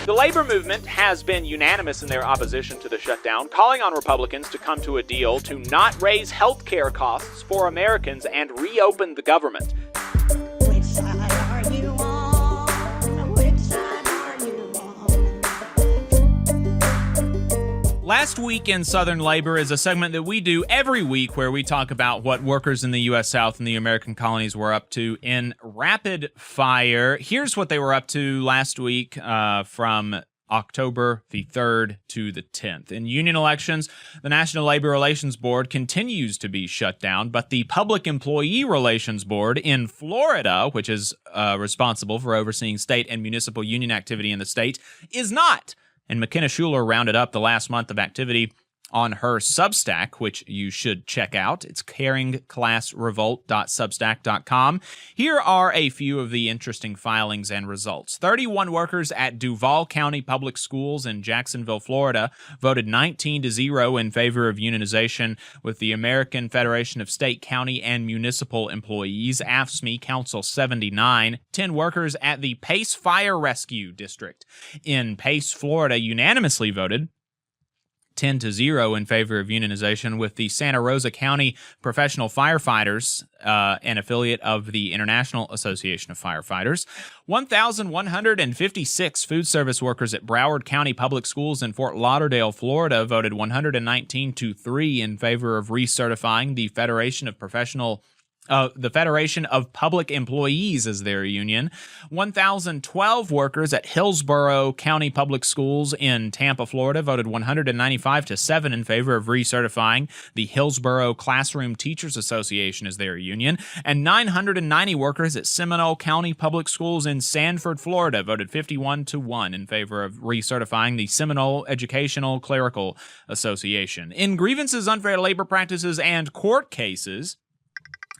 The labor movement has been unanimous in their opposition to the shutdown, calling on Republicans to come to a deal to not raise health care costs for Americans and reopen the government. Which side are you on? Which side are you on? Last Week in Southern Labor is a segment that we do every week where we talk about what workers in the U.S. South and the American colonies were up to in rapid fire. Here's what they were up to last week from October the 3rd to the 10th. In union elections, the National Labor Relations Board continues to be shut down, but the Public Employee Relations Board in Florida, which is responsible for overseeing state and municipal union activity in the state, is not. And McKenna Schuler rounded up the last month of activity on her Substack, which you should check out. It's caringclassrevolt.substack.com. Here are a few of the interesting filings and results. 31 workers at Duval County Public Schools in Jacksonville, Florida, voted 19-0 in favor of unionization with the American Federation of State, County, and Municipal Employees, AFSCME Council 79. 10 workers at the Pace Fire Rescue District in Pace, Florida, unanimously voted 10-0 in favor of unionization with the Santa Rosa County Professional Firefighters, an affiliate of the International Association of Firefighters. 1,156 food service workers at Broward County Public Schools in Fort Lauderdale, Florida, voted 119-3 in favor of recertifying the Federation of Public Employees as their union. 1,012 workers at Hillsborough County Public Schools in Tampa, Florida, voted 195-7 in favor of recertifying the Hillsborough Classroom Teachers Association as their union. And 990 workers at Seminole County Public Schools in Sanford, Florida, voted 51-1 in favor of recertifying the Seminole Educational Clerical Association. In grievances, unfair labor practices, and court cases,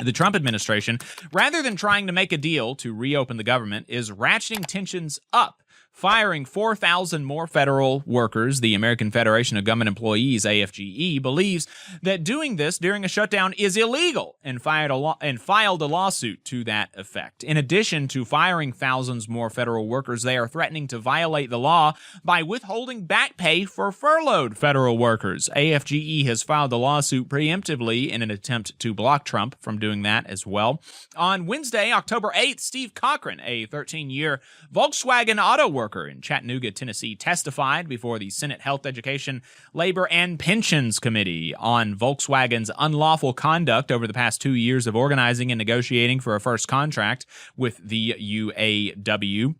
the Trump administration, rather than trying to make a deal to reopen the government, is ratcheting tensions up, firing 4,000 more federal workers. The American Federation of Government Employees, AFGE, believes that doing this during a shutdown is illegal and filed a lawsuit to that effect. In addition to firing thousands more federal workers, they are threatening to violate the law by withholding back pay for furloughed federal workers. AFGE has filed the lawsuit preemptively in an attempt to block Trump from doing that as well. On Wednesday, October 8th, Steve Cochran, a 13-year Volkswagen auto worker in Chattanooga, Tennessee, testified before the Senate Health, Education, Labor, and Pensions Committee on Volkswagen's unlawful conduct over the past 2 years of organizing and negotiating for a first contract with the UAW.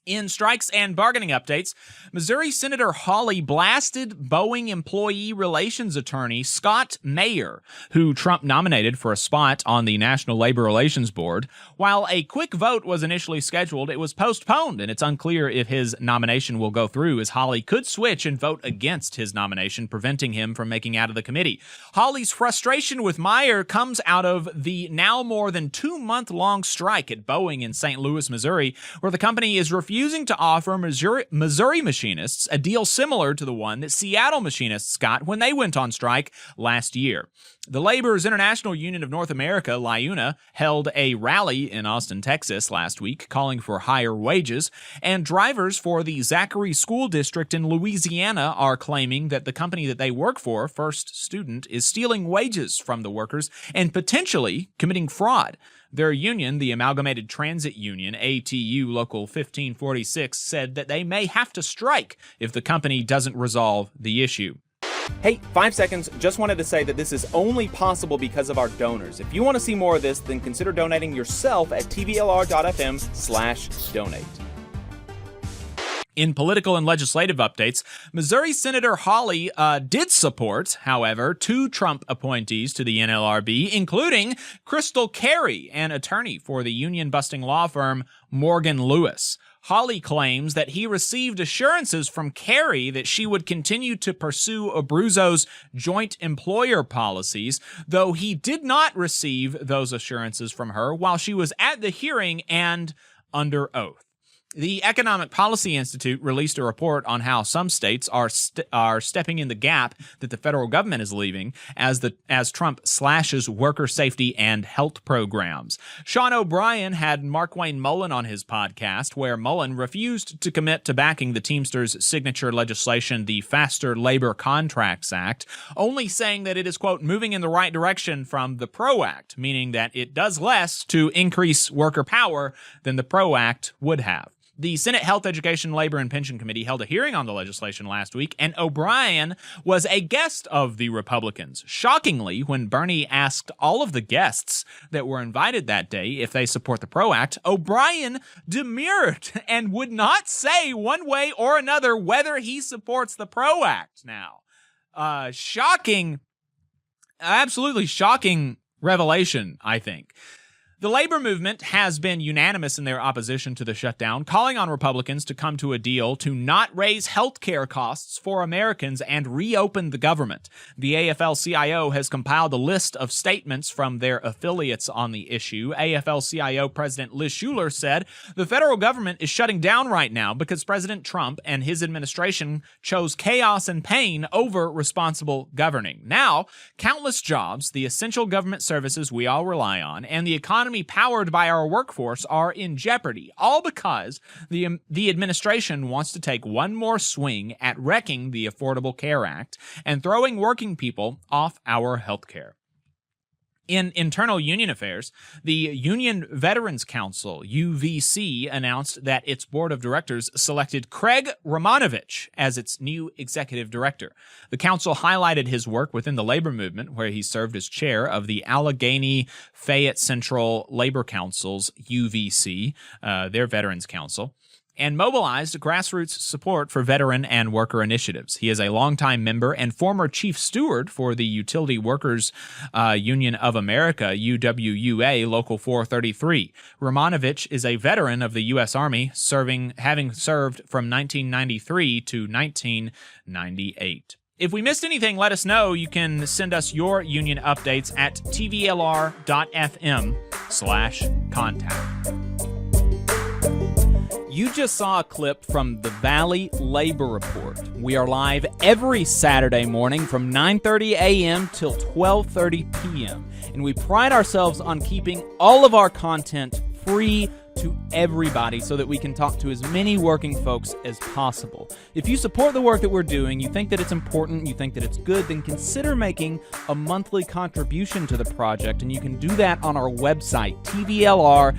In strikes and bargaining updates, Missouri Senator Hawley blasted Boeing employee relations attorney Scott Mayer, who Trump nominated for a spot on the National Labor Relations Board. While a quick vote was initially scheduled, it was postponed, and it's unclear if his nomination will go through, as Hawley could switch and vote against his nomination, preventing him from making out of the committee. Hawley's frustration with Mayer comes out of the now more than 2-month-long strike at Boeing in St. Louis, Missouri, where the company is refusing to offer Missouri machinists a deal similar to the one that Seattle machinists got when they went on strike last year. The Labor's International Union of North America, LIUNA, held a rally in Austin, Texas last week calling for higher wages, and drivers for the Zachary School District in Louisiana are claiming that the company that they work for, First Student, is stealing wages from the workers and potentially committing fraud. Their union, the Amalgamated Transit Union, ATU Local 1546, said that they may have to strike if the company doesn't resolve the issue. Hey, 5 seconds. Just wanted to say that this is only possible because of our donors. If you want to see more of this, then consider donating yourself at tvlr.fm/donate. In political and legislative updates, Missouri Senator Hawley did support, however, 2 Trump appointees to the NLRB, including Crystal Carey, an attorney for the union-busting law firm Morgan Lewis. Hawley claims that he received assurances from Carey that she would continue to pursue Abruzzo's joint employer policies, though he did not receive those assurances from her while she was at the hearing and under oath. The Economic Policy Institute released a report on how some states are stepping in the gap that the federal government is leaving as Trump slashes worker safety and health programs. Sean O'Brien had Markwayne Mullen on his podcast, where Mullen refused to commit to backing the Teamsters' signature legislation, the Faster Labor Contracts Act, only saying that it is, quote, moving in the right direction from the PRO Act, meaning that it does less to increase worker power than the PRO Act would have. The Senate Health, Education, Labor, and Pension Committee held a hearing on the legislation last week, and O'Brien was a guest of the Republicans. Shockingly, when Bernie asked all of the guests that were invited that day if they support the PRO Act, O'Brien demurred and would not say one way or another whether he supports the PRO Act now. Shocking, absolutely shocking revelation, I think. The labor movement has been unanimous in their opposition to the shutdown, calling on Republicans to come to a deal to not raise health care costs for Americans and reopen the government. The AFL-CIO has compiled a list of statements from their affiliates on the issue. AFL-CIO President Liz Shuler said, "The federal government is shutting down right now because President Trump and his administration chose chaos and pain over responsible governing. Now, countless jobs, the essential government services we all rely on, and the economy powered by our workforce are in jeopardy, all because the administration wants to take one more swing at wrecking the Affordable Care Act and throwing working people off our health care." In internal union affairs, the Union Veterans Council, UVC, announced that its board of directors selected Craig Romanovich as its new executive director. The council highlighted his work within the labor movement, where he served as chair of the Allegheny Fayette Central Labor Council's UVC, their Veterans Council, and mobilized grassroots support for veteran and worker initiatives. He is a longtime member and former chief steward for the Utility Workers Union of America, UWUA, Local 433. Romanovich is a veteran of the U.S. Army, having served from 1993 to 1998. If we missed anything, let us know. You can send us your union updates at tvlr.fm/contact. You just saw a clip from the Valley Labor Report. We are live every Saturday morning from 9:30 a.m. till 12:30 p.m. And we pride ourselves on keeping all of our content free to everybody so that we can talk to as many working folks as possible. If you support the work that we're doing, you think that it's important, you think that it's good, then consider making a monthly contribution to the project, and you can do that on our website, tvlr.fm.